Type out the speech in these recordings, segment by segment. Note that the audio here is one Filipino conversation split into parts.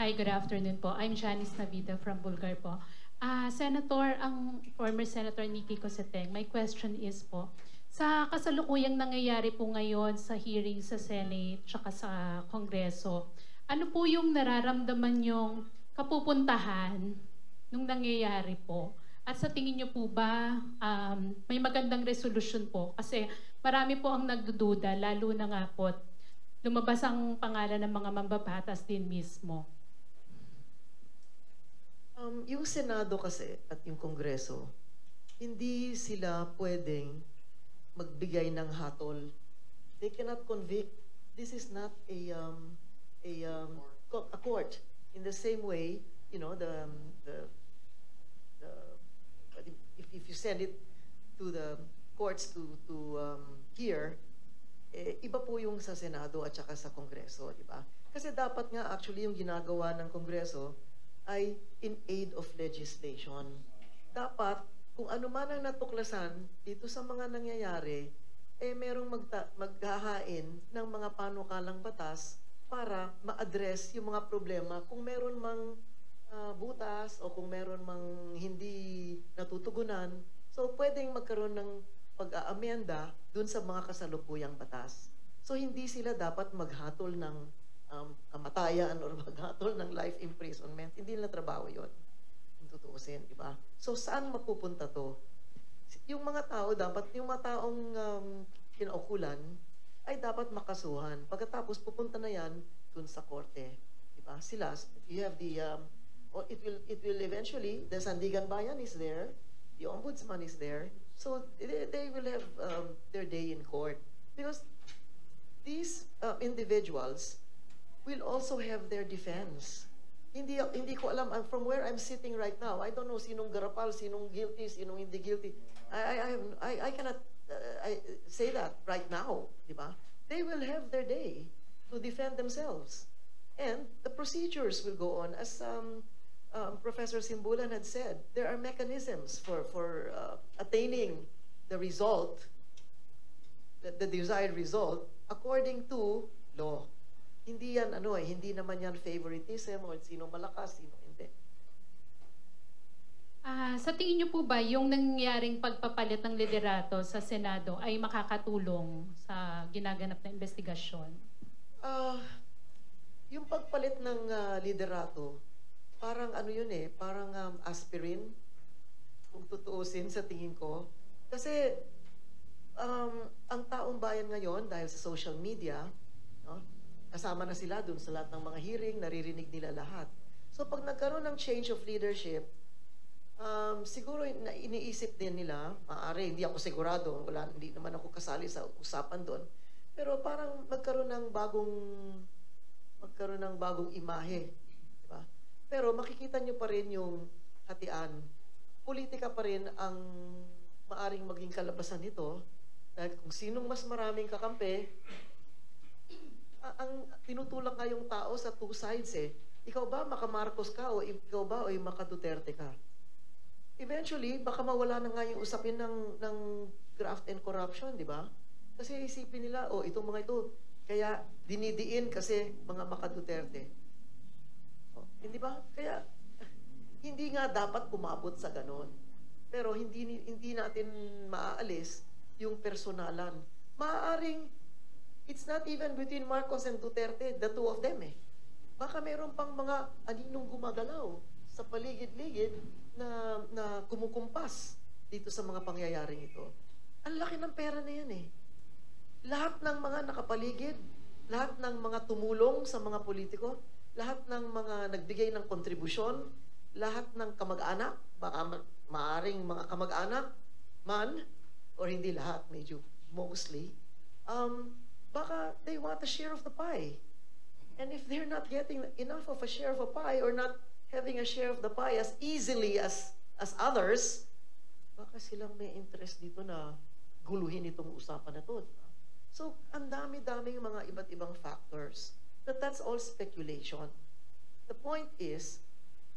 Hi, good afternoon po. I'm Janice Navida from Bulgar po. Senator, ang former Senator Nikki Cosseteng, my question is po, sa kasalukuyang nangyayari po ngayon sa hearing sa Senate tsaka sa Kongreso, ano po yung nararamdaman yung kapupuntahan nung nangyayari po? At sa tingin niyo po ba may magandang resolution po? Kasi marami po ang nagdududa, lalo na nga po lumabas ang pangalan ng mga mambabatas din mismo. Yung Senado kasi at yung Kongreso, hindi sila pwedeng magbigay ng hatol. They cannot convict. This is not a court. In the same way, you know, if you send it to the courts to hear, iba po yung sa Senado at saka sa Kongreso, di ba? Kasi dapat nga actually yung ginagawa ng Kongreso ay in aid of legislation. Dapat, kung ano man ang natuklasan dito sa mga nangyayari, merong maghahain ng mga panukalang batas para ma-address yung mga problema. Kung meron mang butas o kung meron mang hindi natutugunan, so pwedeng magkaroon ng pag-aamenda dun sa mga kasalukuyang batas. So hindi sila dapat maghatol ng kamatayan or maghatol ng life imprisonment. Hindi nila trabaho yun. Kung tutuusin, di ba? So saan mapupunta to? Yung mga tao dapat, yung mga taong kinaukulan ay dapat makasuhan. Pagkatapos pupunta na yan dun sa korte. Di ba? Sila, you have the, it will eventually, the Sandigan Bayan is there, the Ombudsman is there, so they will have their day in court. Because these individuals will also have their defense. Hindi ko alam, from where I'm sitting right now, I don't know sinong garapal, sinong guilty, sinong hindi guilty. I cannot say that right now, di ba? They will have their day to defend themselves. And the procedures will go on. As Professor Simbulan had said, there are mechanisms for attaining the result, the desired result, according to law. Hindi yan, hindi naman yan favoritism o sino malakas, sino hindi. Sa tingin niyo po ba yung nangyaring pagpapalit ng liderato sa Senado ay makakatulong sa ginaganap na investigasyon? Yung pagpalit ng liderato, parang parang aspirin, kung tutuusin sa tingin ko. Kasi ang taong bayan ngayon, dahil sa social media, no, kasama na sila dun sa lahat ng mga hearing, naririnig nila lahat. So pag nagkaroon ng change of leadership, siguro iniisip din nila, maaari, hindi ako sigurado, hindi naman ako kasali sa usapan doon, pero parang magkaroon ng bagong imahe. Diba? Pero makikita nyo pa rin yung hatian. Politika pa rin ang maaring maging kalabasan nito, dahil kung sinong mas maraming kakampi, ang tinutulak nga yung tao sa two sides eh. Ikaw ba maka-Marcos ka o ikaw ba o maka-Duterte ka? Eventually, baka mawala na nga yung usapin ng graft and corruption, di ba? Kasi isipin nila, itong mga ito, kaya dinidiin kasi mga maka-Duterte. Hindi ba? Kaya, hindi nga dapat kumabot sa ganon. Pero hindi natin maaalis yung personalan. Maaaring it's not even between Marcos and Duterte, the two of them eh. Baka meron pang mga aninong gumagalaw sa paligid-ligid na kumukumpas dito sa mga pangyayaring ito. Ang laki ng pera na yan eh. Lahat ng mga nakapaligid, lahat ng mga tumulong sa mga politiko, lahat ng mga nagbigay ng kontribusyon, lahat ng kamag-anak, baka maaring mga kamag-anak man, or hindi lahat, medyo mostly, baka they want a share of the pie. And if they're not getting enough of a share of a pie or not having a share of the pie as easily as others, baka silang may interest dito na guluhin itong usapan na to. So, ang dami-daming mga iba't ibang factors. That's all speculation. The point is,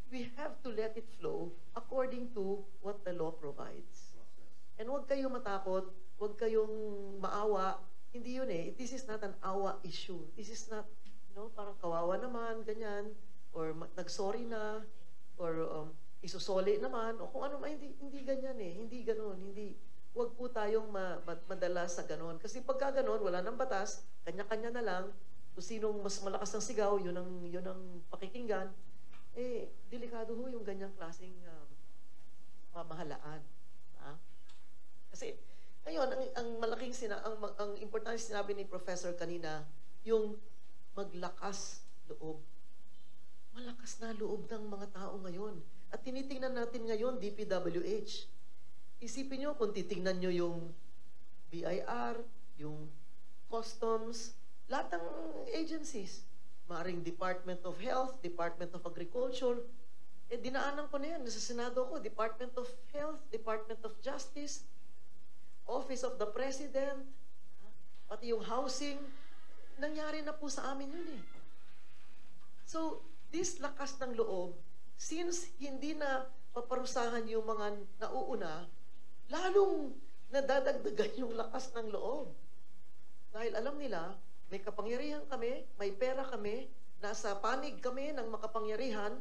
we have to let it flow according to what the law provides. And huwag kayong matakot, huwag kayong maawa. Hindi yun eh. This is not an awa issue. This is not, parang kawawa naman, ganyan. or nag-sorry na, or isusoli naman, o kung ano, hindi ganyan eh, hindi ganon, wag po tayong madala sa ganon. Kasi pagka ganon, wala nang batas, kanya-kanya na lang, kung sinong mas malakas ng sigaw, yun ang pakikinggan, delikado ho yung ganyang klaseng pamahalaan. Kasi, ngayon, ang importante sinabi ni Professor kanina, yung maglakas loob. Malakas na loob ng mga tao ngayon. At tinitingnan natin ngayon, DPWH. Isipin nyo, kung titingnan nyo yung BIR, yung Customs, lahat ng agencies, maaaring Department of Health, Department of Agriculture, dinaanan ko na yan sa Senado ko, Department of Health, Department of Justice, Office of the President, pati yung housing, nangyari na po sa amin yun eh. So, this lakas ng loob, since hindi na paparusahan yung mga nauuna, lalong nadadagdagan yung lakas ng loob. Dahil alam nila, may kapangyarihan kami, may pera kami, nasa panig kami ng makapangyarihan,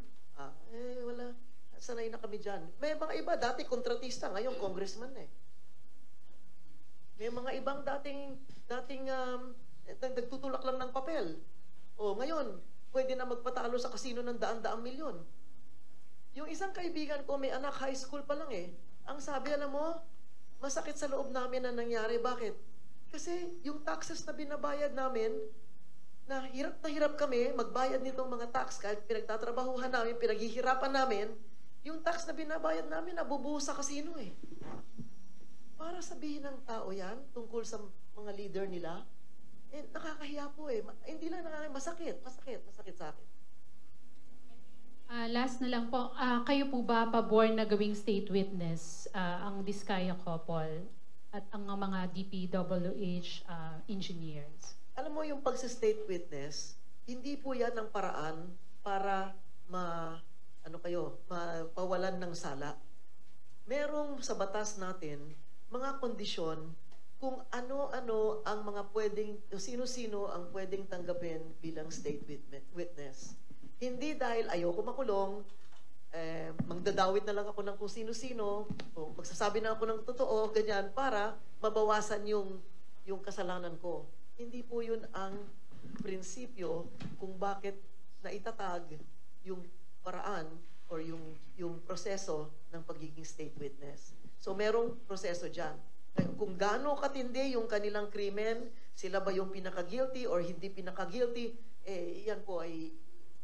wala, sanay na kami dyan. May mga iba, dati kontratista, ngayon congressman eh. May mga ibang dating nagtutulak lang ng papel. O ngayon, pwede na magpatalo sa kasino ng daan-daang milyon. Yung isang kaibigan ko, may anak, high school pa lang eh. Ang sabi, alam mo, masakit sa loob namin na nangyari. Bakit? Kasi yung taxes na binabayad namin, na hirap kami magbayad nitong mga tax kahit pinagtatrabahuhan namin, pinaghihirapan namin, yung tax na binabayad namin, nabubuhos sa kasino eh. Para sabihin ng tao yan, tungkol sa mga leader nila, nakakahiya po eh. Hindi lang nakakahiya, masakit sa akin. Last na lang po, kayo po ba pabor na gawing state witness ang Diskaya couple at ang mga DPWH engineers? Alam mo, yung pagsa-state witness, hindi po yan ang paraan para mapawalan ng sala. Merong sa batas natin, mga kondisyon kung ano-ano ang mga sino-sino ang pwedeng tanggapin bilang state witness. Hindi dahil ayoko makulong, magdadawit na lang ako ng kung sino-sino, o magsasabi na ako ng totoo, ganyan, para mabawasan yung kasalanan ko. Hindi po yun ang prinsipyo kung bakit naitatag yung paraan or yung proseso ng pagiging state witness. So, merong proseso dyan. Kung gaano katindi yung kanilang krimen, sila ba yung pinaka-guilty or hindi pinaka-guilty, yan po ay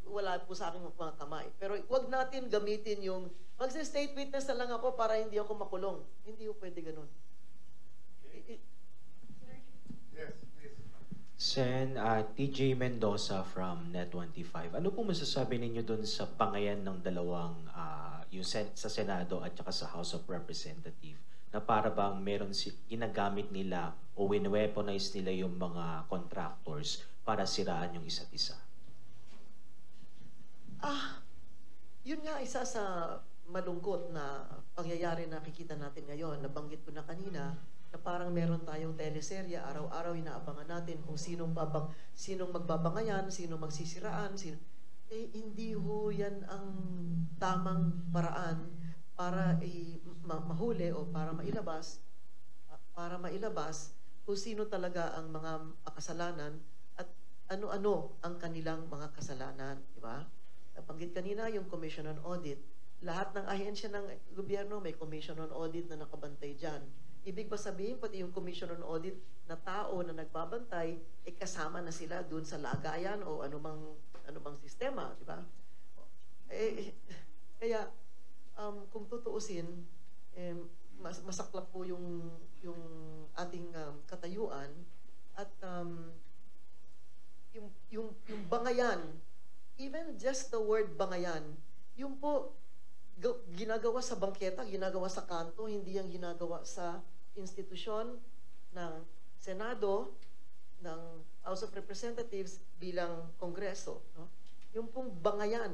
wala po sa aking mga kamay. Pero wag natin gamitin yung magsa-state witness na lang ako para hindi ako makulong. Hindi po pwede ganun. Yes, please. Sen, TJ Mendoza from Net25. Ano po masasabi ninyo dun sa pangayan ng dalawang, yung sa Senado at saka sa House of Representatives, na para bang meron ginagamit nila o win-weaponize nila yung mga contractors para siraan yung isa't isa? Yun nga isa sa malungkot na pangyayari na nakikita natin ngayon. Nabanggit ko na kanina na parang meron tayong teleserye, araw-araw inaabangan natin kung sinong magbabangayan, sinong magsisiraan, hindi ho yan ang tamang paraan para mahuli o para mailabas kung sino talaga ang mga makasalanan at ano-ano ang kanilang mga kasalanan, di ba? Nabanggit kanina yung Commission on Audit. Lahat ng ahensya ng gobyerno may Commission on Audit na nakabantay dyan. Ibig ba sabihin, pati yung Commission on Audit na tao na nagbabantay, kasama na sila dun sa lagayan o anumang sistema, di ba? Kaya, kung tutuusin, masaklap po yung ating katayuan at yung bangayan, even just the word bangayan, yung po ginagawa sa bangketa, ginagawa sa kanto, hindi yung ginagawa sa institusyon ng Senado, ng House of Representatives bilang Kongreso. No? Yung pong bangayan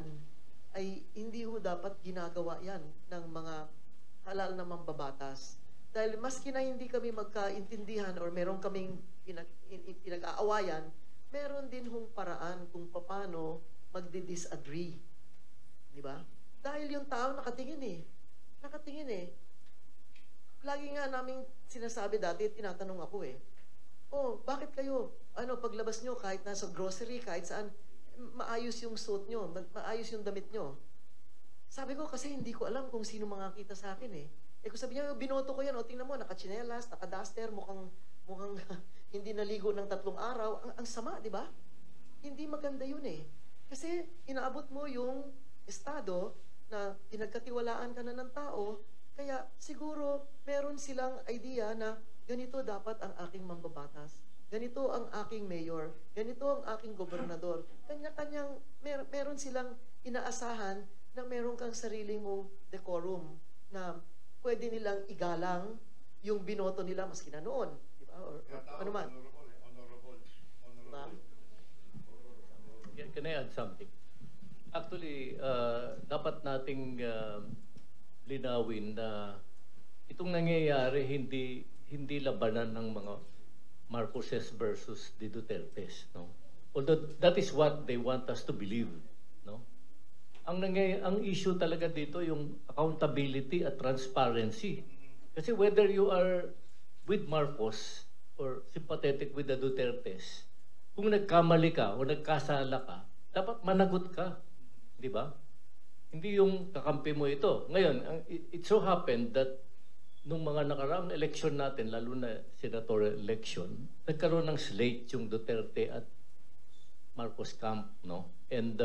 ay hindi ho dapat ginagawa yan ng mga halal na mambabatas. Dahil maski na hindi kami magkaintindihan or meron kaming pinag-aawayan, meron din hong paraan kung paano magdi-disagree. Di ba? Dahil yung tao nakatingin eh. Nakatingin eh. Lagi nga namin sinasabi dati, tinatanong ako eh, oh, bakit kayo, paglabas nyo, kahit nasa grocery, kahit saan, maayos yung suit nyo, maayos yung damit nyo. Sabi ko, kasi hindi ko alam kung sino makakita sa akin eh. Kung sabi niya, binoto ko yan, tingnan mo, nakachinelas, nakaduster, mukhang hindi naligo ng 3 araw. Ang sama, di ba? Hindi maganda yun eh. Kasi inaabot mo yung estado na pinagkatiwalaan ka na ng tao, kaya siguro meron silang idea na ganito dapat ang aking mambabatas, ganito ang aking mayor, ganito ang aking gobernador. Kanya-kanyang, meron silang inaasahan na meron kang sarili mong decorum na pwede nilang igalang yung binoto nila maski na noon. Di ba? Or ano man. Diba? Can I add something? Actually, dapat nating linawin na itong nangyayari hindi labanan ng mga Marcoses versus the Dutertes, no? Although that is what they want us to believe, no? Ang issue talaga dito yung accountability at transparency. Kasi whether you are with Marcos or sympathetic with the Dutertes, kung nagkamali ka o nagkasala ka, dapat managot ka, di ba? Hindi yung kakampi mo ito. Ngayon, it so happened that nung mga nakaraang election natin, lalo na senatorial election, nagkaroon ng slate yung Duterte at Marcos camp, no? And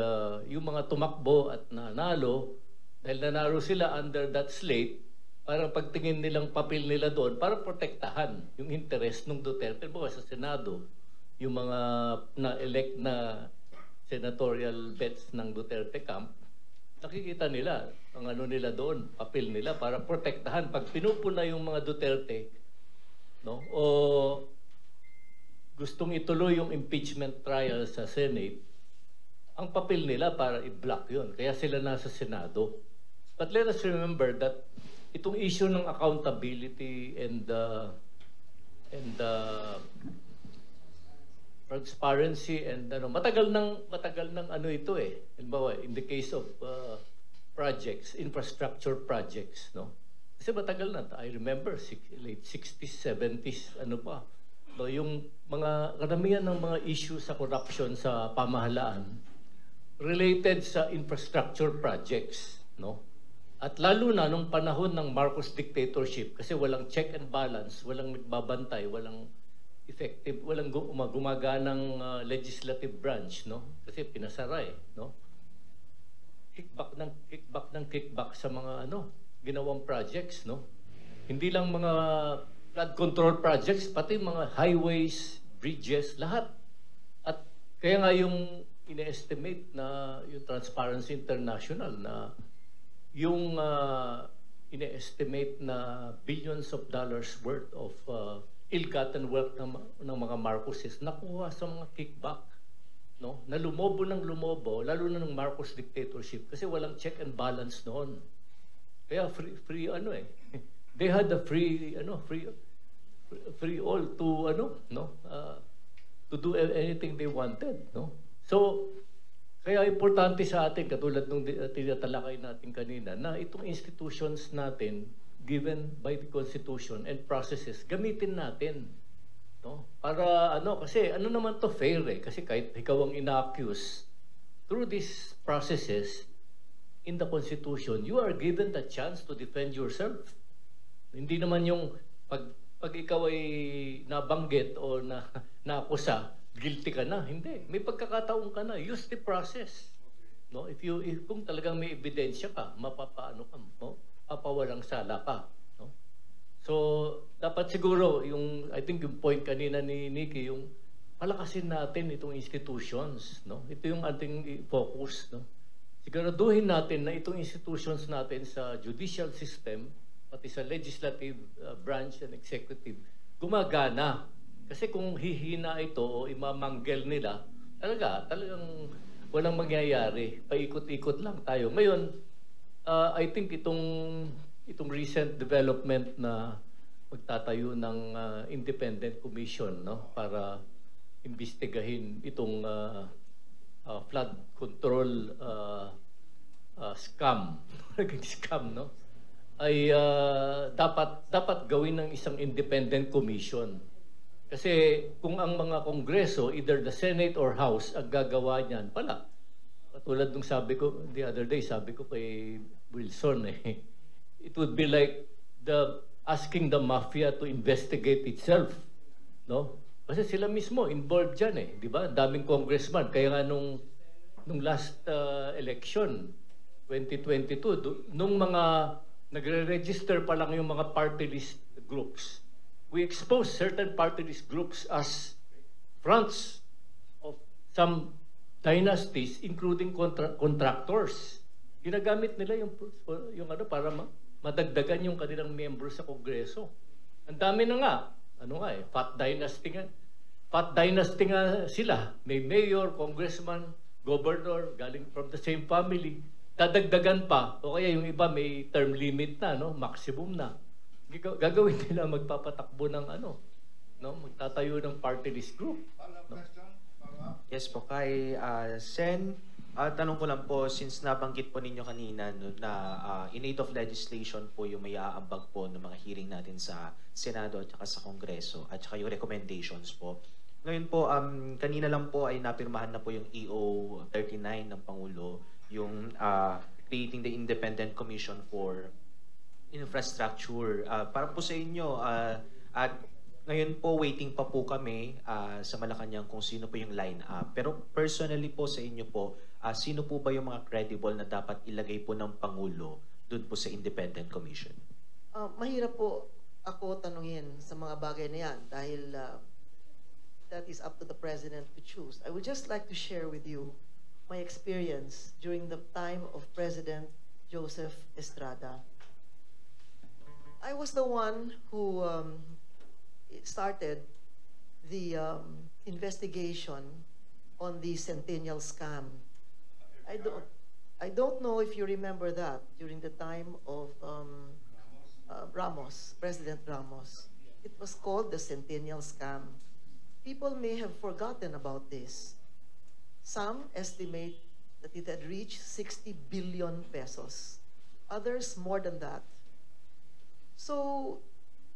yung mga tumakbo at nanalo, dahil nanalo sila under that slate, parang pagtingin nilang papel nila doon, para protektahan yung interest ng Duterte. Bawa sa Senado, yung mga na-elect na senatorial bets ng Duterte camp, nakikita nila ang ano nila doon, papel nila para protektahan. Pag pinupuna yung mga Duterte, no, o gustong ituloy yung impeachment trial sa Senate, ang papel nila para i-block yun. Kaya sila nasa Senado. But let us remember that itong issue ng accountability and transparency and matagal ng ano ito eh. Halimbawa, in the case of projects, infrastructure projects, no? Kasi matagal na. I remember late 60s, 70s, ano pa. No, yung mga karamihan ng mga issue sa corruption sa pamahalaan related sa infrastructure projects, no? At lalo na nung panahon ng Marcos dictatorship kasi walang check and balance, walang nagbabantay, walang effective, walang gumaganang legislative branch, no? Kasi pinasara eh, no? Kickback sa mga ginawang projects, no? Hindi lang mga flood control projects, pati mga highways, bridges, lahat. At kaya nga yung ine-estimate na yung Transparency International na yung ine-estimate na billions of dollars worth of ill-gotten wealth ng mga Marcoses nakuha sa mga kickback, no? Na lumobo ng lumobo, lalo na ng Marcos dictatorship kasi walang check and balance noon. Kaya free they had the free all to to do anything they wanted, no? So kaya importante sa atin katulad nung tinatalakay natin kanina na itong institutions natin given by the Constitution and processes gamitin natin, no? Para kasi naman to fair eh kasi kahit ikaw ang ina-accuse through these processes in the Constitution you are given the chance to defend yourself. Hindi naman yung pag ikaw ay nabanggit o naakusa, guilty ka na. Hindi. May pagkakataon ka na. Use the process. No? If kung talagang may ebidensya ka, mapapaano ka, no? Papawalang sala ka. No? So, dapat siguro, I think yung point kanina ni Nikki, yung palakasin natin itong institutions. No? Ito yung ating focus. No? Siguraduhin natin na itong institutions natin sa judicial system, pati sa legislative branch and executive, gumagana. Kasi kung hihina ito o imamanggel nila, talagang walang mangyayari. Paikot-ikot lang tayo. Ngayon, I think itong recent development na magtatayo ng independent commission, no, para imbestigahin itong flood control scam, naging scam, no? Ay dapat gawin ng isang independent commission. Kasi kung ang mga kongreso, either the Senate or House, ang gagawa niyan, pala. Katulad nung sabi ko, the other day, sabi ko kay Wilson, it would be like asking the mafia to investigate itself. No? Kasi sila mismo involved dyan di ba? Daming congressman. Kaya nga nung last election, 2022, nung mga nagre-register pa lang yung mga party list groups, we exposed certain party list groups as fronts of some dynasties, including contractors. Ginagamit nila yung ano para madagdagan yung kanilang miyembro sa Kongreso. Ang dami na nga. Fat dynasty nga. Fat dynasty nga sila. May mayor, congressman, governor, galing from the same family. Dadagdagan pa. O kaya yung iba may term limit na, maximum na. Gagawin nila magpapatakbo ng magtatayo ng party list group. Yes po, kay Sen, tanong ko lang po, since nabanggit po ninyo kanina na in aid of legislation po yung may aambag po ng mga hearing natin sa Senado at saka sa Kongreso at saka yung recommendations po. Ngayon po, kanina lang po ay napirmahan na po yung EO 39 ng Pangulo, yung creating the Independent Commission for Infrastructure. Para po sa inyo, at ngayon po, waiting pa po kami sa Malacanang kung sino po yung line-up. Pero personally po sa inyo po, sino po ba yung mga credible na dapat ilagay po ng Pangulo dun po sa Independent Commission? Mahirap po ako tanungin sa mga bagay na yan dahil that is up to the President to choose. I would just like to share with you my experience during the time of President Joseph Estrada. I was the one who started the investigation on the Centennial scam. I don't know if you remember that during the time of Ramos, President Ramos. It was called the Centennial scam. People may have forgotten about this. Some estimate that it had reached 60 billion pesos. Others more than that. So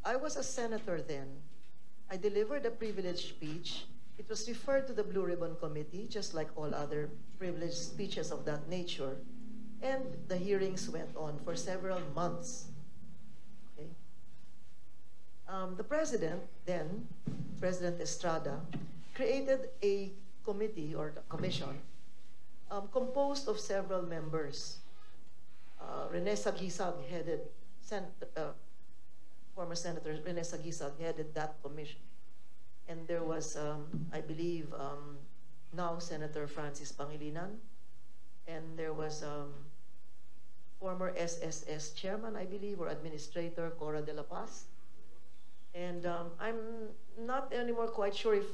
I was a senator then. I delivered a privileged speech. It was referred to the Blue Ribbon Committee, just like all other privileged speeches of that nature. And the hearings went on for several months. Okay? The president then, President Estrada, created a committee or a commission composed of several members. Rene Sagisag headed, former Senator Rene Sagisag headed that commission. And there was, I believe, now Senator Francis Pangilinan. And there was former SSS chairman, I believe, or administrator Cora de la Paz. And I'm not anymore quite sure if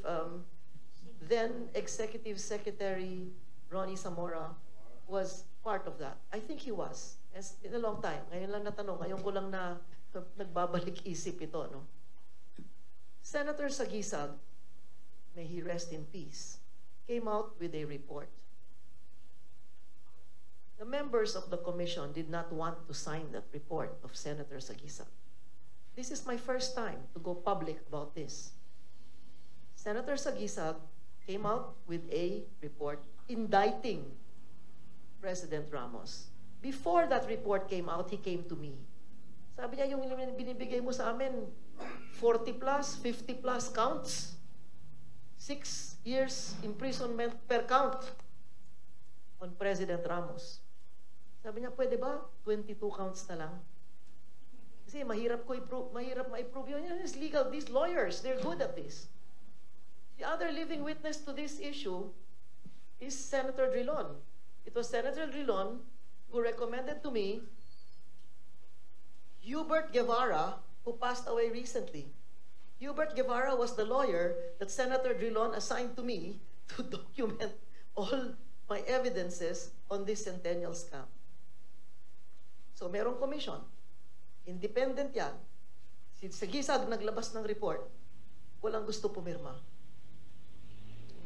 then Executive Secretary Ronnie Zamora was part of that. I think he was. It's in a long time. Ngayon lang natanong, ngayon ko lang na nagbabalik isip ito, no? Senator Sagisag, may he rest in peace, came out with a report. The members of the commission did not want to sign that report of Senator Sagisag. This is my first time to go public about this. Senator Sagisag came out with a report indicting President Ramos. Before that report came out, he came to me. Sabi niya, yung binibigay mo sa amin, 40 plus, 50 plus counts. 6 years imprisonment per count on President Ramos. Sabi niya, pwede ba 22 counts na lang? Kasi mahirap ma-approve yun. It's legal. These lawyers, they're good at this. The other living witness to this issue is Senator Drilon. It was Senator Drilon who recommended to me Hubert Guevara, who passed away recently. Hubert Guevara was the lawyer that Senator Drilon assigned to me to document all my evidences on this Centennial scam. So merong commission. Independent yan. Si Sagisag naglabas ng report. Walang gusto pumirma.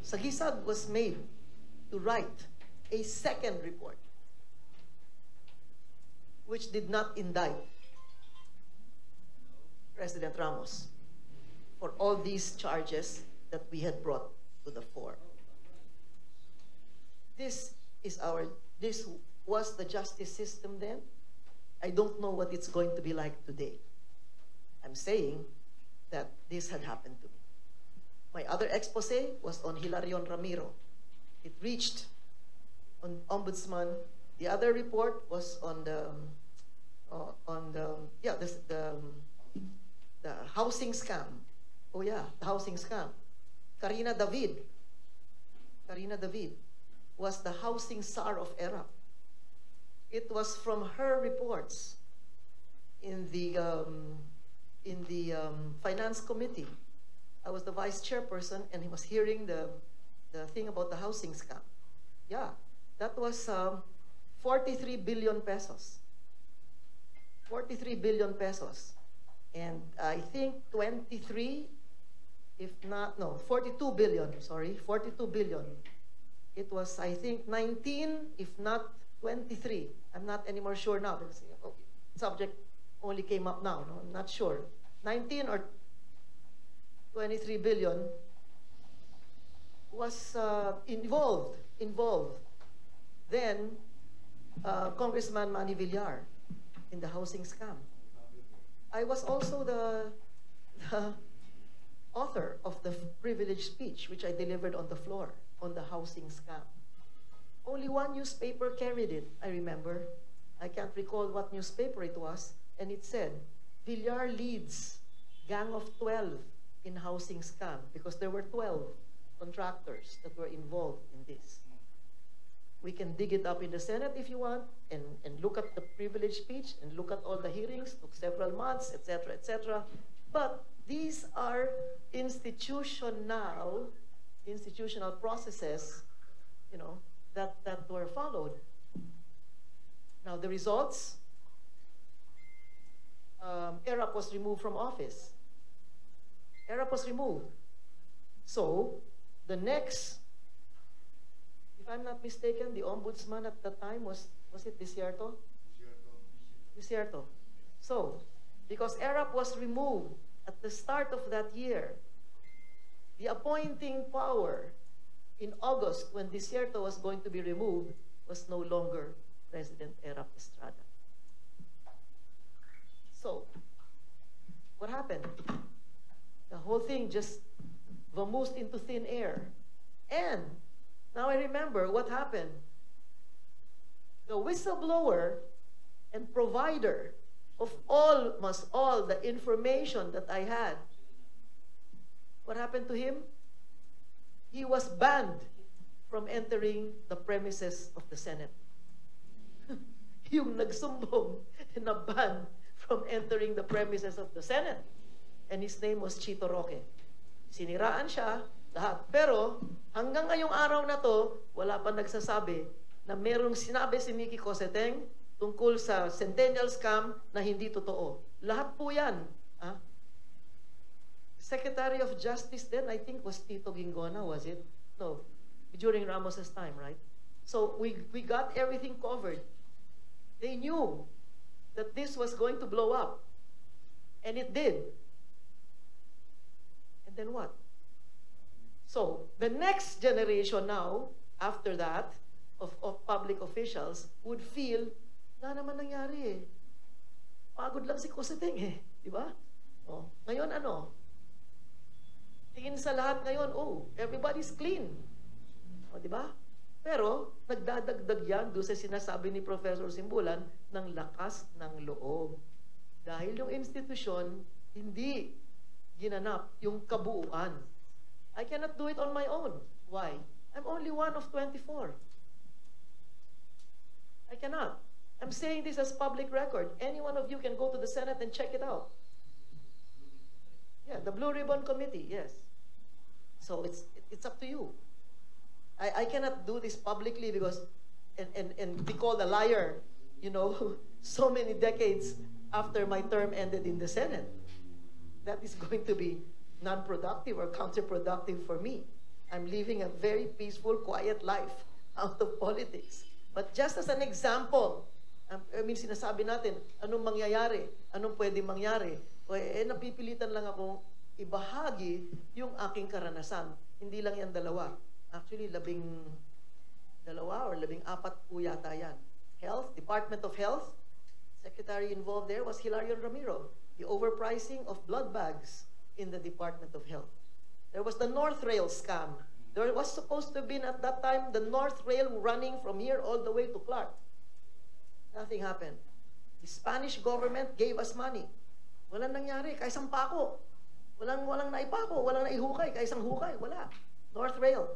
Sagisag was made to write a second report, which did not indict President Ramos for all these charges that we had brought to the fore. This was the justice system then. I don't know what it's going to be like today. I'm saying that this had happened to me. My other expose was on Hilarion Ramiro. It reached on Ombudsman. The other report was on the housing scam. Oh yeah, the housing scam. Karina David was the housing czar of ERAP. It was from her reports in the finance committee. I was the vice chairperson, and he was hearing the thing about the housing scam. Yeah, that was 43 billion pesos. 43 billion pesos. And I think 42 billion, sorry, 42 billion. It was, I think, 19, if not 23. I'm not anymore sure now because subject only came up now. No, I'm not sure. 19 or 23 billion was involved. Then, Congressman Manny Villar in the housing scam. I was also the author of the privileged speech, which I delivered on the floor on the housing scam. Only one newspaper carried it, I remember. I can't recall what newspaper it was, and it said, Villar leads gang of 12 in housing scam, because there were 12 contractors that were involved in this. We can dig it up in the Senate if you want, and look at the privileged speech, and look at all the hearings, took several months, etc., etc. But these are institutional processes, you know, that were followed. Now the results, ERAP was removed from office. ERAP was removed. So the next, if I'm not mistaken, the ombudsman at the time was it Desierto? Desierto. So, because ERAP was removed at the start of that year, the appointing power in August, when Desierto was going to be removed, was no longer President ERAP Estrada. So, what happened? The whole thing just vamoosed into thin air. And now I remember what happened. The whistleblower and provider of almost all the information that I had, what happened to him? He was banned from entering the premises of the Senate. Yung nagsumbong na banned from entering the premises of the Senate. And his name was Chito Roque. Siniraan siya, lahat. Pero hanggang ngayong araw na to, wala pa nagsasabi na merong sinabi si Mickey Cosseteng tungkol sa Centennial Scam na hindi totoo. Lahat po yan. Secretary of Justice then, I think, was Tito Gingona, was it? No, during Ramos's time, right? So we got everything covered. They knew that this was going to blow up. And it did. And then what? So the next generation now, after that, of public officials would feel, na naman nangyari eh. Pagod lang si Cosseteng eh. Di ba? Oh, ngayon ano? Tingin sa lahat ngayon, oh, everybody's clean. O, di ba? Pero, nagdadagdag yan doon sa sinasabi ni Professor Simbulan ng lakas ng loob. Dahil yung institusyon, hindi ginanap yung kabuuan. I cannot do it on my own. Why? I'm only one of 24. I cannot. I'm saying this as public record. Any one of you can go to the Senate and check it out. Yeah, the Blue Ribbon Committee, yes. So it's up to you. I cannot do this publicly because and be called a liar, you know, so many decades after my term ended in the Senate. That is going to be non-productive or counterproductive for me. I'm living a very peaceful, quiet life out of politics. But just as an example, I mean, sinasabi natin, anong mangyayari, anong pwedeng mangyari, napipilitan lang akong ibahagi yung aking karanasan. Hindi lang yan dalawa. Actually, 12 or 14 po yata yan. Health, Department of Health, Secretary involved there was Hilarion Ramiro. The overpricing of blood bags in the Department of Health. There was the North Rail scam. There was supposed to have been at that time the North Rail running from here all the way to Clark. Nothing happened. The Spanish government gave us money. Walang nangyari, kaisang pako. Walang naipako, walang naihukay, kaisang hukay, wala. North Rail.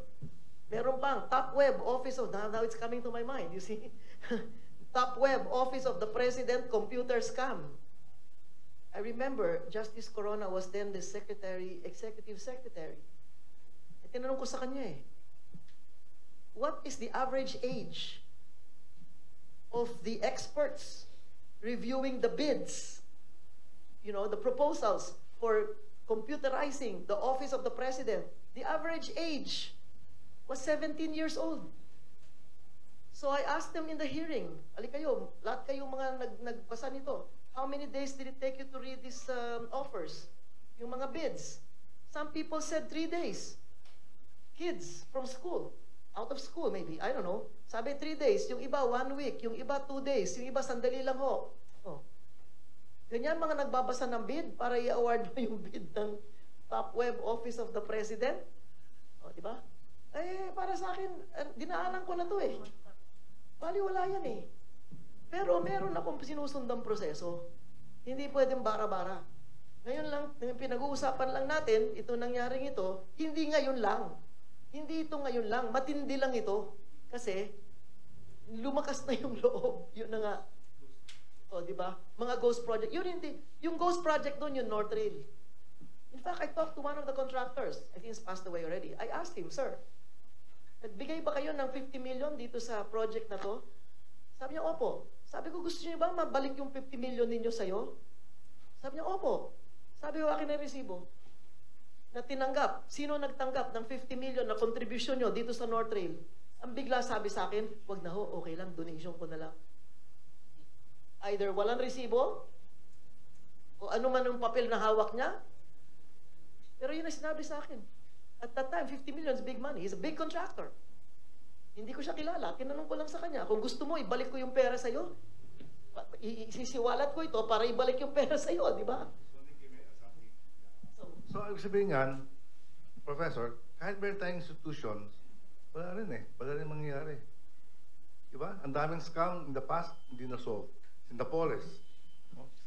Meron pang Top Web Office of, now it's coming to my mind, you see. Top Web Office of the President Computer Scam. I remember Justice Corona was then the executive secretary. Tinanong ko sa kanya what is the average age of the experts reviewing the bids, the proposals for computerizing the office of the president? The average age was 17 years old. So I asked them in the hearing, alika kayo, lahat kayong mga nagbasa nito, how many days did it take you to read these offers? Yung mga bids. Some people said 3 days. Kids from school, out of school maybe, I don't know. Sabi 3 days, yung iba 1 week, yung iba 2 days, yung iba sandali lang ho. Oh. Ganyan mga nagbabasa ng bid para i-award mo yung bid ng Top Web Office of the President. O, di ba? Para sa akin, dinaanan ko na to Baliwala yan Pero meron akong sinusundang proseso. Hindi pwedeng bara-bara. Ngayon lang, pinag-uusapan lang natin, ito nangyaring ito, hindi ngayon lang. Hindi ito ngayon lang. Matindi lang ito. Kasi, lumakas na yung loob. Yun na nga. O, di ba? Mga ghost project. Yun hindi. Yung ghost project doon, yung North Rail. In fact, I talked to one of the contractors. I think he's passed away already. I asked him, sir, nagbigay ba kayo ng 50 million dito sa project na to? Sabi niya, opo. Sabi ko, gusto niyo ba mabalik yung 50 million ninyo sa'yo? Sabi niya, opo. Sabi ko, akin na resibo. Na tinanggap. Sino nagtanggap ng 50 million na contribution nyo dito sa North Rail? Ang bigla sabi sa akin, wag na ho, okay lang, donation ko na lang. Either walang resibo, o ano man yung papel na hawak niya, pero yun ang sinabi sa akin. At that time, 50 million is big money. He's a big contractor. Hindi ko siya kilala. Tinanong ko lang sa kanya, kung gusto mo, ibalik ko yung pera sa'yo. Isisiwalat ko ito para ibalik yung pera sa'yo, di ba? So, ibig sabihin yan, Professor, kahit meron tayong institutions, wala rin mangyayari. Diba? Ang daming scam in the past, hindi na-solve. Singapolis.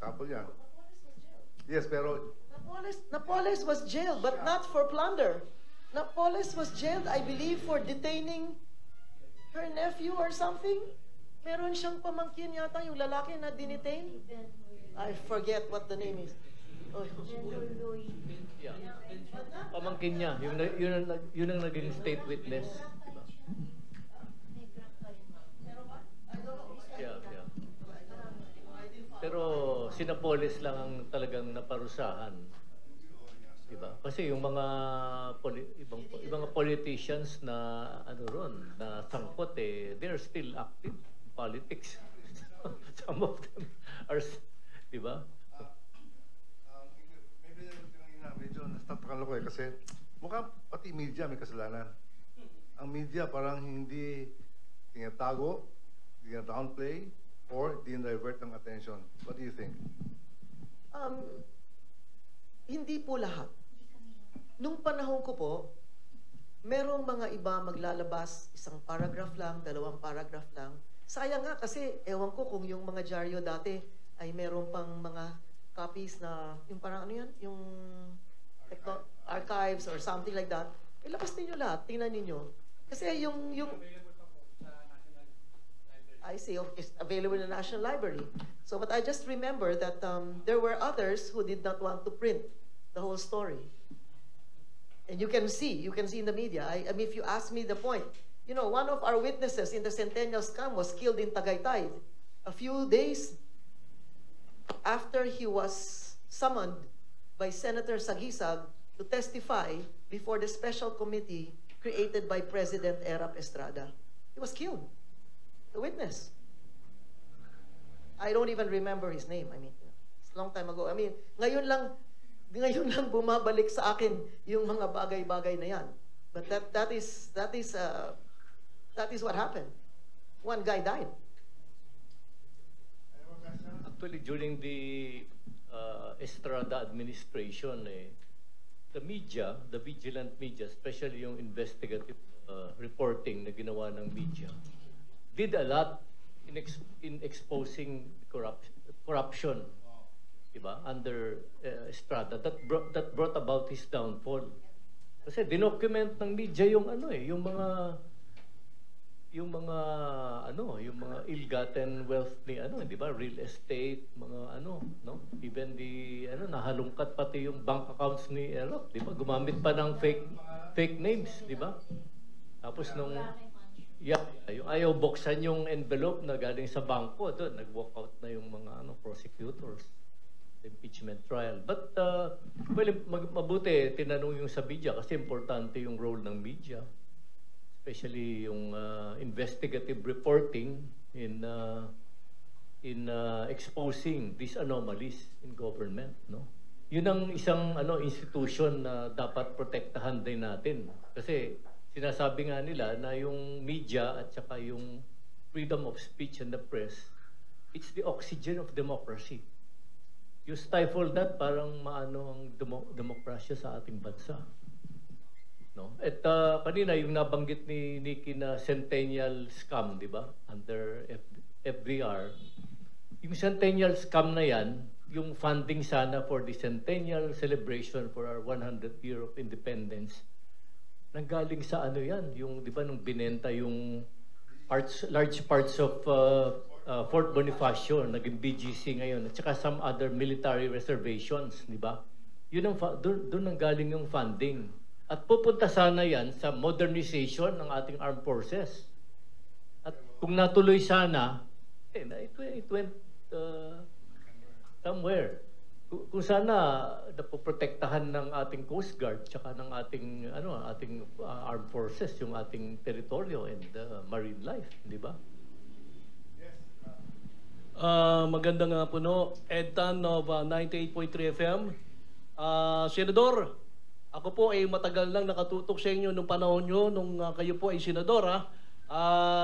Example yan. Yes, pero... Napoles was jailed, but not for plunder. Napoles was jailed, I believe, for detaining her nephew or something. Meron siyang pamangkin yata, yung lalaki na dinitain. I forget what the name is. Yeah. Pamangkin niya, yun ang naging state witness. Diba? Yeah. Pero Sinapolis lang ang talagang naparusahan. Diba? Kasi yung mga ibang politicians na na sangkot they're still active in politics. Some of them are, diba? Medyo nastatakal ako kasi mukhang pati media may kasalanan. Ang media parang hindi tinatago, hindi downplay, or dinivert ang attention. What do you think? Hindi po lahat. Nung panahon ko po, merong mga iba maglalabas, 1 paragraph lang, 2 paragraph lang. Sayang nga kasi, ewan ko kung yung mga dyaryo dati ay meron pang mga copies na, yung parang yung archives or something like that. Ilabas ninyo lahat, tingnan ninyo. Kasi yung I see, it's available in the National Library. So, but I just remember that there were others who did not want to print the whole story. And you can see in the media. I mean, if you ask me the point, one of our witnesses in the Centennial scam was killed in Tagaytay. A few days after he was summoned by Senator Sagisag to testify before the special committee created by President Erap Estrada. He was killed. The witness. I don't even remember his name. I mean, it's a long time ago. I mean, ngayon lang bumabalik sa akin yung mga bagay-bagay na yan. But that is what happened. One guy died. Actually, during the Estrada administration, the media, the vigilant media, especially yung investigative reporting na ginawa ng media, did a lot in exposing corruption, diba? Under Estrada, that brought about his downfall. Kasi dinocument ng media yung yung mga ill-gotten wealth ni di ba, real estate, mga no, even nahalungkat pati yung bank accounts ni Errol, di ba, gumamit pa ng fake names, di ba? Tapos nung yung ayaw buksan yung envelope na galing sa bangko, doon nag-walk out na yung mga prosecutors, impeachment trial. But well, mabuti tinanong yung sa media kasi importante yung role ng media, especially yung investigative reporting in exposing these anomalies in government, no? Yun ang isang institution na dapat protektahan din natin. Kasi sinasabi nga nila na yung media at saka yung freedom of speech and the press, it's the oxygen of democracy. You stifle that, parang maano ang demokrasya sa ating bansa. No? At kanina yung nabanggit ni Nikki na centennial scam, di ba? Under FBR. Yung centennial scam na yan, yung funding sana for the centennial celebration for our 100th year of independence, nanggaling sa yan, yung di ba nung binenta yung large parts of Fort Bonifacio, naging BGC ngayon, at saka some other military reservations, di ba? Yun ang doon nanggaling yung funding. At pupunta sana yan sa modernization ng ating armed forces. At kung natuloy sana, it went somewhere. Kung sana napoprotektahan ng ating Coast Guard tsaka ng ating armed forces yung ating teritoryo and marine life, di ba? Magandang puno, Ed Tan of 98.3 FM. Senador, ako po ay matagal lang nakatutok sa inyo nung panahon nyo, nung kayo po ay senador.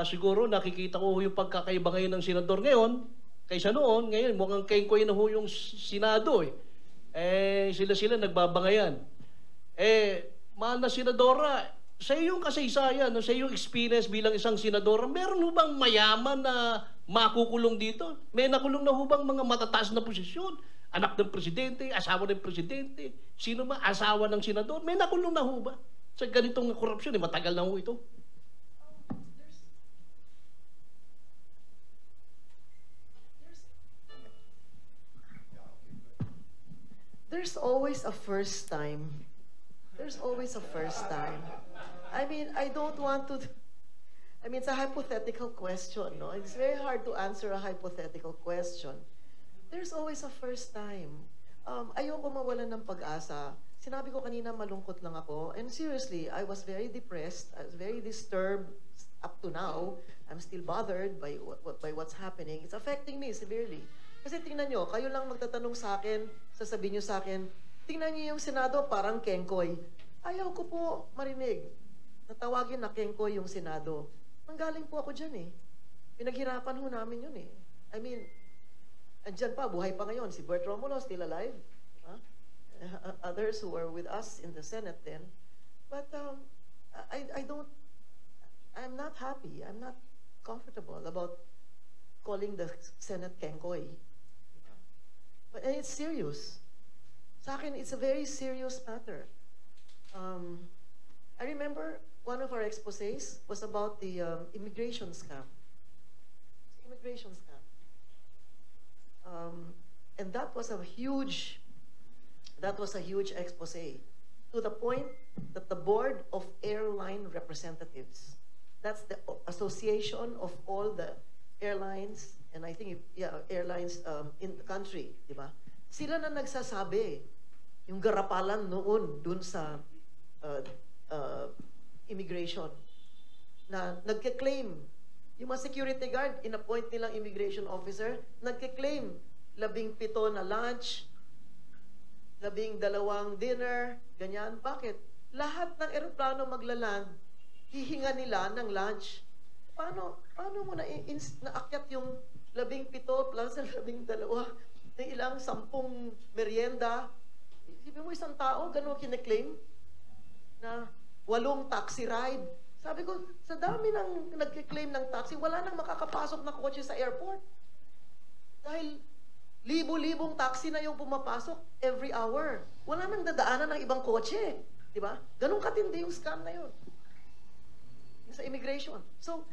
Siguro nakikita ko yung pagkakaiba ngayon ng senador ngayon kaysa noon. Ngayon mukhang kengkoy na ho yung Senado sila nagbabangayan. Mahal na senadora, sa iyong kasaysayan, sa iyong experience bilang isang senadora, meron ho bang mayaman na makukulong dito? May nakulong na ho bang mga matataas na posisyon? Anak ng presidente, asawa ng presidente, sino ba asawa ng senador? May nakulong na ho ba? Sa ganitong korupsyon, matagal na ho ito. There's always a first time. There's always a first time. I mean, I don't want to... I mean, it's a hypothetical question, no? It's very hard to answer a hypothetical question. There's always a first time. Ayoko mawalan ng pag-asa. Sinabi ko kanina, malungkot lang ako. And seriously, I was very depressed. I was very disturbed up to now. I'm still bothered by what's happening. It's affecting me severely. Kasi tingnan nyo, kayo lang magtatanong sa akin, sasabihin nyo sa akin, tingnan nyo yung Senado, parang kengkoy. Ayaw ko po marinig. Natawagin na kengkoy yung Senado. Nanggaling po ako dyan Pinaghirapan ho namin yun I mean, andyan pa, buhay pa ngayon. Si Bert Romulo, still alive. Others who were with us in the Senate then. But I'm not happy. I'm not comfortable about calling the Senate kengkoy. But it's serious. Sa akin, it's a very serious matter. I remember one of our exposés was about the immigration scam. Immigration scam. And that was a huge exposé, to the point that the board of airline representatives, that's the association of all the airlines, and I think airlines in the country, di ba? Sila na nagsasabi yung garapalan noon dun sa immigration na nagke-claim. Yung mga security guard, in-appoint nilang immigration officer, nagke-claim 17 na lunch, 12 dinner, ganyan. Bakit? Lahat ng eroplano maglaland, hihinga nila ng lunch. Paano mo naakyat yung 17 plus 12 ng ilang 10 merienda? Isipin mo isang tao, gano'n kine-claim na 8 taxi ride. Sabi ko, sa dami ng nagki-claim ng taxi, wala nang makakapasok na kotse sa airport. Dahil libo-libong taxi na yung pumapasok every hour. Wala nang dadaanan ng ibang kotse. Di ba? Ganun katindi yung scam na yun. Yung sa immigration. So,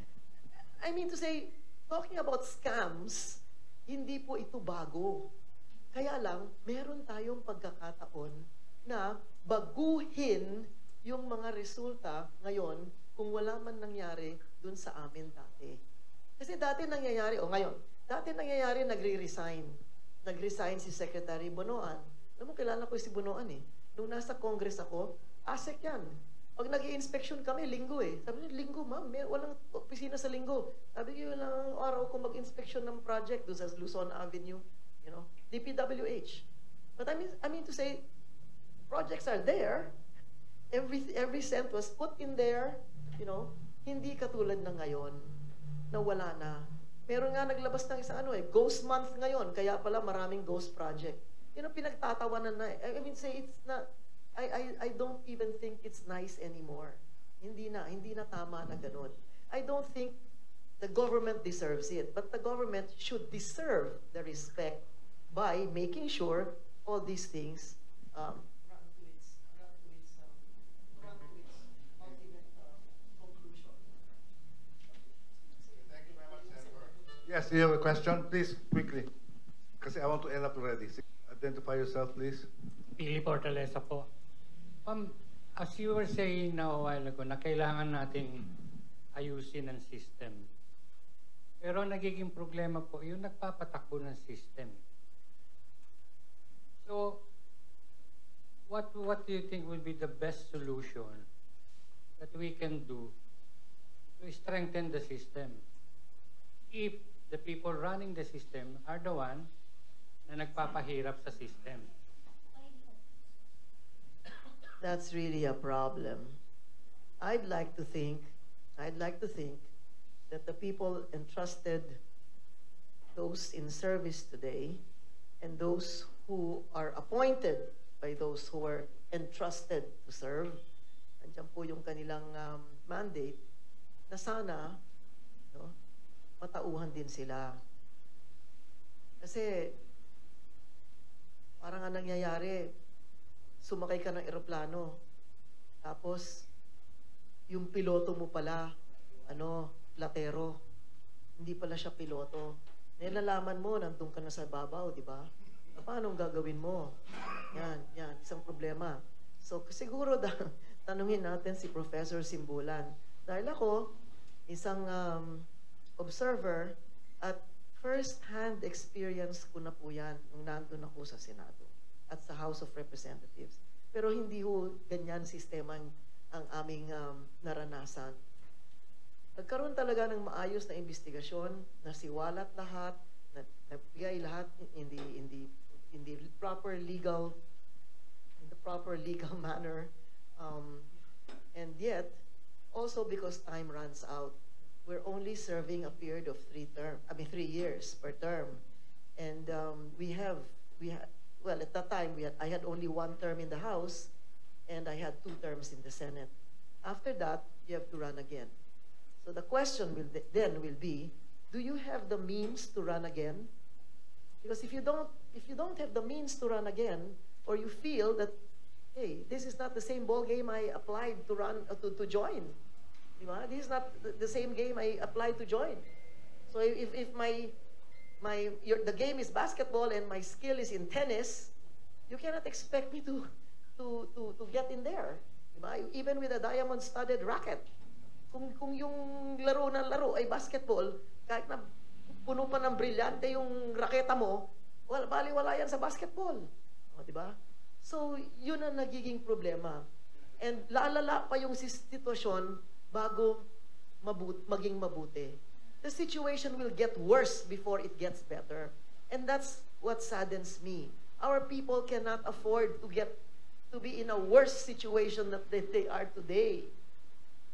I mean to say, talking about scams, hindi po ito bago. Kaya lang, meron tayong pagkakataon na baguhin yung mga resulta ngayon kung wala man nangyari dun sa amin dati. Kasi dati nangyayari, dati nangyayari nagre-resign. Nag-resign si Secretary Bonoan. Alam mo, kilala ko si Bonoan eh. Nung nasa Congress ako, ASEC yan. Pag nag-i-inspection kami, linggo eh. Sabi niya, linggo ma'am, walang opisina sa linggo. Sabi niya, walang araw ko mag-inspection ng project doon sa Luzon Avenue, you know, DPWH. But I mean to say, projects are there. Every cent was put in there, you know, hindi katulad ng ngayon na wala na. Meron nga naglabas ng isang ghost month ngayon, kaya pala maraming ghost project. Yun ang pinagtatawanan na eh. I mean, say it's not, I don't even think it's nice anymore. Hindi na tama na ganun. I don't think the government deserves it, but the government should deserve the respect by making sure all these things run to its ultimate conclusion. Thank you very much, Senator. Yes, you have a question? Please, quickly. Kasi I want to end up already. Identify yourself, please. Pili Fortaleza po. As you were saying now a while ago, na kailangan nating ayusin ang system. Pero nagiging problema po, yung nagpapatakbo ng system. So, what do you think will be the best solution that we can do to strengthen the system? If the people running the system are the one na nagpapahirap sa system. That's really a problem. I'd like to think that the people entrusted, those in service today, and those who are appointed by those who are entrusted to serve, andyan po yung kanilang mandate, na sana, no, matauhan din sila. Kasi, parang ang nangyayari, sumakay ka ng eroplano, tapos, yung piloto mo pala, platero, hindi pala siya piloto. Nilalaman mo, nandun ka na sa babaw, di ba? Paano gagawin mo? Yan, isang problema. So, siguro tanungin natin si Professor Simbulan. Dahil ako, isang observer at first-hand experience ko na po yan nung nandun ako sa Senado at sa House of Representatives. Pero hindi ho ganyan sistema ang aming naranasan. Nagkaroon talaga ng maayos na investigasyon, nasiwalat lahat, nabigay lahat in the proper legal manner, and yet also because time runs out, we're only serving a period of 3 years per term, and well, at that time I had only 1 term in the House, and I had 2 terms in the Senate. After that, you have to run again. So the question will be, do you have the means to run again? Because if you don't have the means to run again, or you feel that, hey, this is not the same ball game I applied to run to join. This is not the same game I applied to join. So if the game is basketball and my skill is in tennis, you cannot expect me to get in there. Even with a diamond-studded racket. Kung yung laro ay basketball, kahit na puno pa ng brilyante yung raketa mo, baliwala yan sa basketball. Diba? So, yun ang nagiging problema. And lalala pa yung sitwasyon bago maging mabuti, the situation will get worse before it gets better. And that's what saddens me. Our people cannot afford to be in a worse situation that they are today.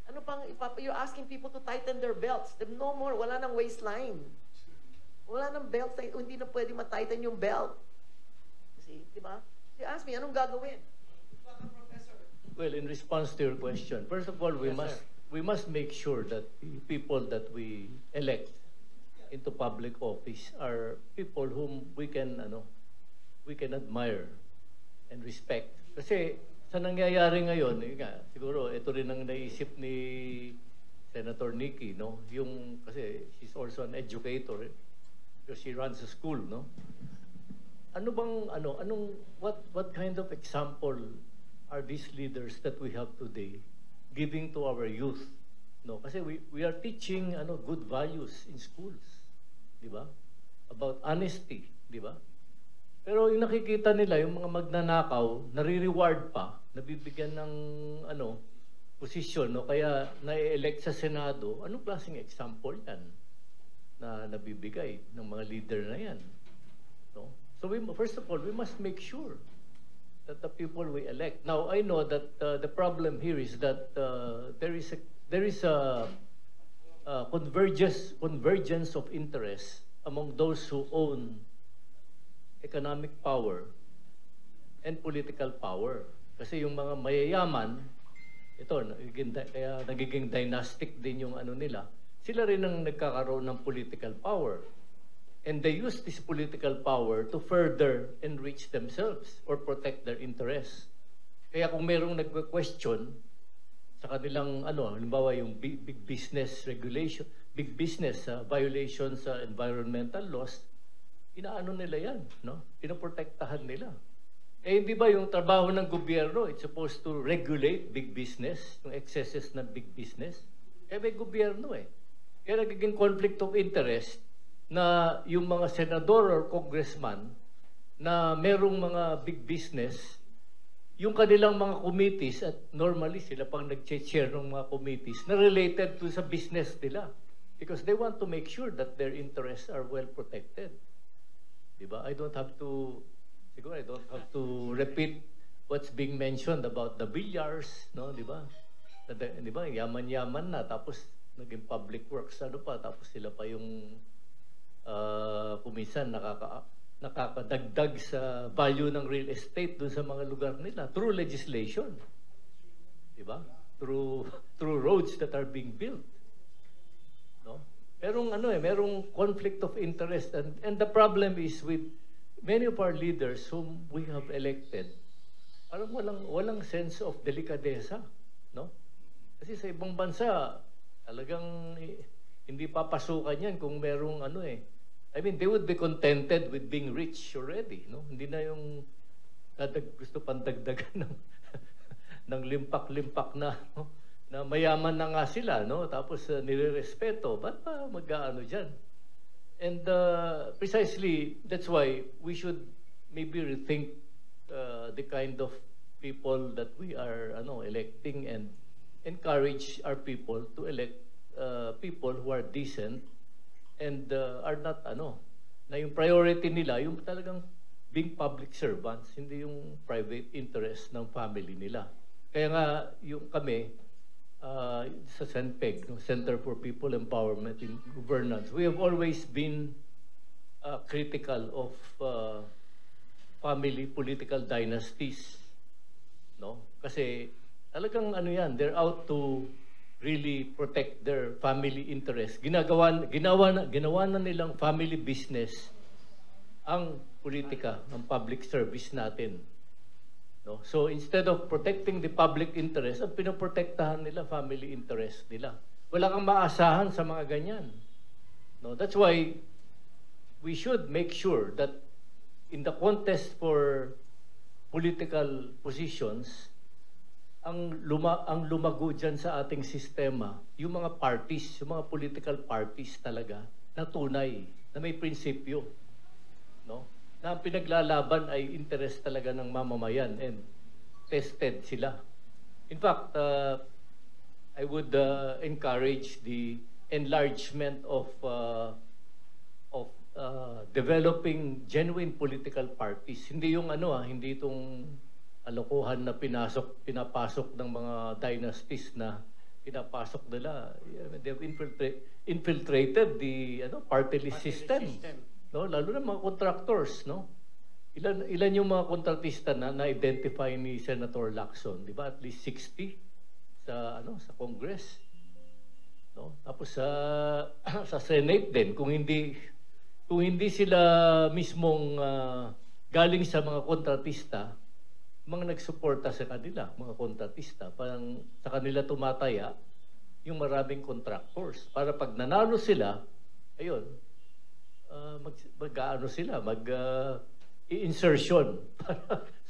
Ano pang, you're asking people to tighten their belts. No more, wala nang waistline. Wala nang belt, hindi na pwede matighten yung belt. See, di ba? You ask me, anong gagawin? Well, in response to your question, first of all, we must make sure that the people that we elect into public office are people whom we can admire and respect. Kasi sa nangyayari ngayon, siguro ito rin ang naisip ni Senator Nikki, no? Yung kasi she's also an educator, because she runs a school, no? What kind of example are these leaders that we have today giving to our youth? No, kasi we are teaching good values in schools, di ba? About honesty, di ba? Pero yung nakikita nila, yung mga magnanakaw, nare-reward pa, nabibigyan ng posisyon, no? Kaya na-elect sa Senado, anong klaseng example yan na nabibigay ng mga leader na yan? No? So first of all, we must make sure that the people we elect. Now, I know that the problem here is that there is a convergence of interest among those who own economic power and political power. Kasi yung mga mayayaman, kaya nagiging dynastic din yung nila, sila rin ang nagkakaroon ng political power. And they use this political power to further enrich themselves or protect their interests. Kaya kung merong nagque-question sa kanilang halimbawa yung big business regulation, big business violations sa environmental laws, inaano nila yan, no? Pinoprotektahan nila. Eh hindi ba yung trabaho ng gobyerno, it's supposed to regulate big business, yung excesses ng big business? Eh may gobyerno eh. Kaya nagiging conflict of interest na yung mga senador or congressman na merong mga big business, yung kanilang mga committees, at normally sila pang nag-chair ng mga committees na related to sa business nila. Because they want to make sure that their interests are well protected. Diba? I don't have to repeat what's being mentioned about the billiards, no? Diba? Diba? Yaman-yaman na, tapos naging public works, tapos sila pa yung kuminsan nakakadagdag sa value ng real estate dun sa mga lugar nila through legislation. Diba? Through roads that are being built. No? Merong conflict of interest, and the problem is with many of our leaders whom we have elected, parang walang sense of delikadesa, no? Kasi sa ibang bansa, talagang hindi papasukan yan kung merong I mean, they would be contented with being rich already, no? Hindi na yung gusto pang dagdagan ng limpak-limpak na, no? Na mayaman na nga sila, no? Tapos nirerespeto. Ba't pa mag-aano dyan? And precisely, that's why we should maybe rethink the kind of people that we are electing, and encourage our people to elect people who are decent and are not na yung priority nila yung talagang being public servants, hindi yung private interest ng family nila. Kaya nga yung kami sa CENPEG, no, Center for People Empowerment in Governance, we have always been critical of family political dynasties, no? Kasi talagang yan, they're out to really protect their family interests. Ginawa na nilang family business ang politika, ang public service natin. No? So instead of protecting the public interest, ang pinoprotektahan nila family interest nila. Wala kang maasahan sa mga ganyan. No? That's why we should make sure that in the contest for political positions, ang lumago dyan sa ating sistema, yung mga parties, yung mga political parties talaga, na tunay, na may prinsipyo. No? Na ang pinaglalaban ay interest talaga ng mamamayan, and tested sila. In fact, encourage the enlargement of developing genuine political parties. Hindi yung hindi itong alokohan na pinapasok ng mga dynasties na pinapasok nila. They've infiltrated the party list system. No, lalo na mga contractors, no? Ilan yung mga kontratista na na-identify ni Senator Lacson, di ba? At least 60 sa Congress. No? Tapos sa Senate din, kung hindi sila mismong galing sa mga kontratista, mga nagsuporta sa kanila, mga kontratista, parang sa kanila tumataya yung maraming contractors. Para pag nanalo sila, ayun, insertion,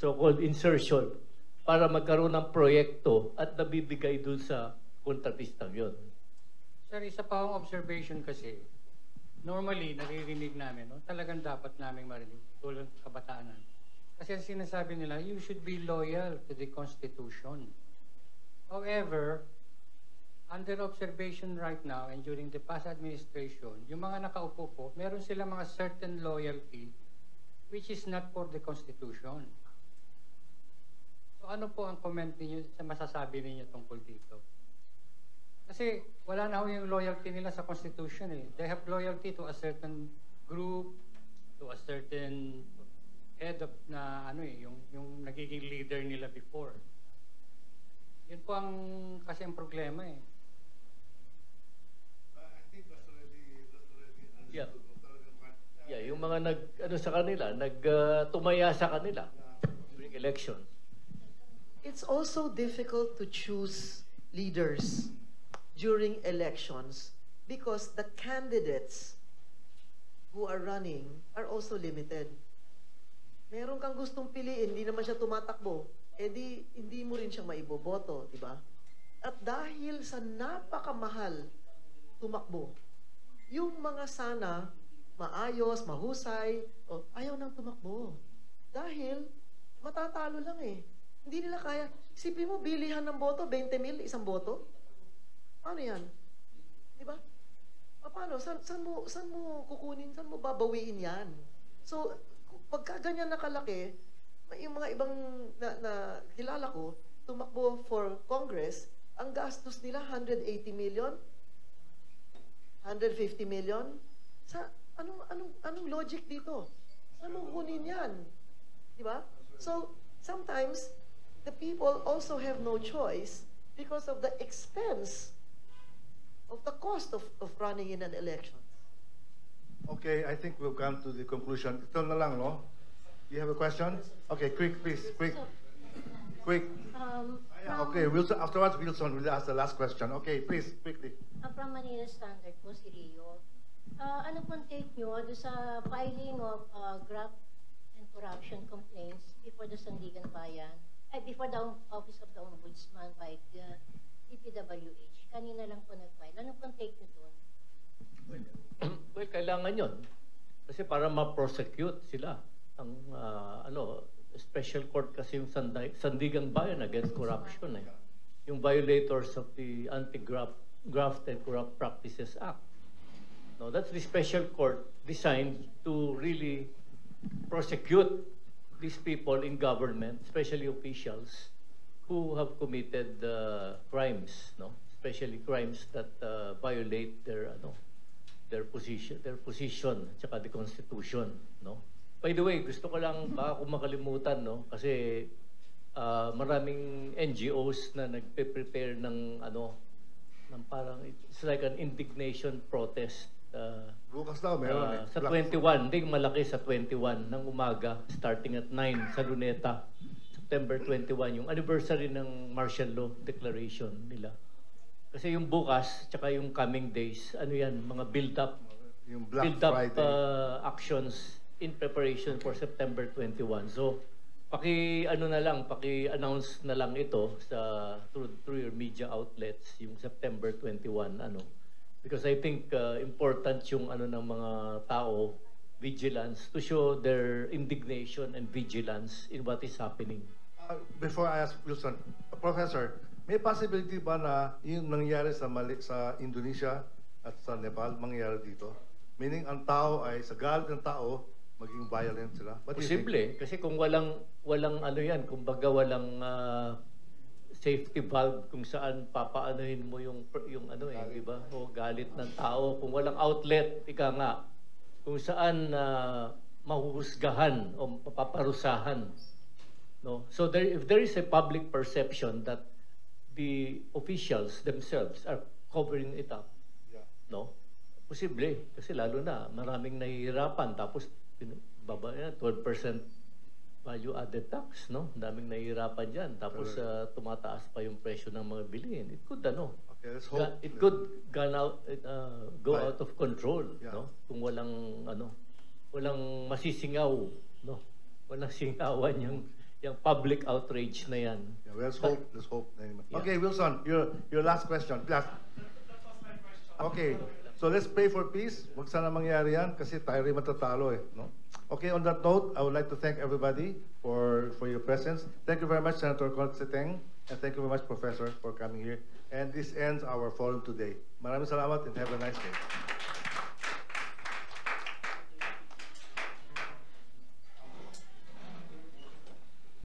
so-called insertion, para magkaroon ng proyekto at nabibigay dun sa kontratistang yun. Sir, isa pa akong observation kasi, normally, naririnig namin, no? Talagang dapat namin marinig, tulad ng kabataan. Kasi ang sinasabi nila, you should be loyal to the Constitution. However, under observation right now and during the past administration, yung mga nakaupo po, meron sila mga certain loyalty which is not for the Constitution. So ano po ang comment ninyo, masasabi ninyo tungkol dito? Kasi wala na ho yung loyalty nila sa Constitution eh. They have loyalty to a certain group, to a certain head of na yung nagiging leader nila before. Yun po kasi ang problema eh. I think that's already Yeah. Yeah, yung mga sa kanila, tumaya sa kanila during election. It's also difficult to choose leaders during elections because the candidates who are running are also limited. Meron kang gustong piliin, hindi naman siya tumatakbo, di hindi mo rin siya maiboboto, di ba? At dahil sa napakamahal tumakbo, yung mga sana maayos, mahusay, ayaw nang tumakbo. Dahil matatalo lang eh. Hindi nila kaya. Isipin mo, bilihan ng boto, 20,000 isang boto? Paano yan? Di ba? Paano? Saan mo kukunin? Saan mo babawiin yan? So, pagka ganyan nakalaki, yung mga ibang na kilala ko, tumakbo for Congress, ang gastos nila 180 million, 150 million. Anong logic dito? Saan mo kukunin yan? Di ba? So, sometimes, the people also have no choice because of the expense of the cost of running in an election. Okay, I think we've come to the conclusion. Ito na lang, no? You have a question? Okay, quick, please. Quick. Okay, Wilson. Afterwards, Wilson will ask the last question. Okay, please, quickly. From Manila Standard po, si Rio. Ano pong take nyo sa filing of graft and corruption complaints before the Sandigan Bayan, before the Office of the Ombudsman by the DPWH? Kanina lang po nag-file. Ano pong take nyo doon? Well, kailangan yun. Kasi para ma-prosecute sila. Ang special court kasi yung Sandigan Bayan against corruption eh. Yung violators of the Anti-Graft and Corrupt Practices Act. No, that's the special court designed to really prosecute these people in government, especially officials who have committed crimes, no? Especially crimes that violate their position, at saka the Constitution, no? By the way, gusto ko lang baka kung makalimutan, no? Kasi maraming NGOs na nagpe-prepare ng ng parang it's like an indignation protest. Bukas daw, meron Sa 21, hindi malaki sa 21 ng umaga, starting at 9 sa Luneta, September 21, yung anniversary ng martial law declaration nila. Kasi yung bukas, tsaka yung coming days, yan, mga build-up actions in preparation for September 21. So, paki-announce na lang ito through your media outlets, yung September 21, because I think important yung ng mga tao, vigilance, to show their indignation and vigilance in what is happening. Before I ask Wilson, Professor, may possibility ba na yung nangyari sa Indonesia at sa Nepal, mangyayari dito? Meaning, ang tao ay, sa galit ng tao, maging violent sila? What do you think? Posible, kasi kung walang ano yan, kumbaga walang safety valve kung saan papaanohin mo yung ano di ba? O galit ng tao, kung walang outlet, ika nga, kung saan mahuhusgahan o paparusahan, no? So if there is a public perception that the officials themselves are covering it up, no? Posible, kasi lalo na maraming nahihirapan, tapos baba yan, 12% value added tax, no? Daming nahihirapan diyan, tapos tumataas pa yung presyo ng mga bilihin. It could Okay, let's hope. it could go Right. out of control, Yeah. no? Kung walang masisingaw, no? Walang singawan yung public outrage na yan. Yeah, let's hope. Yeah. Okay, Wilson, your last question, please. Okay, so let's pray for peace. Huwag sana mangyari yan kasi tayo rin matatalo no? Okay, on that note, I would like to thank everybody for your presence. Thank you very much, Senator Constantine, and thank you very much, Professor, for coming here. And this ends our forum today. Maraming salamat and have a nice day.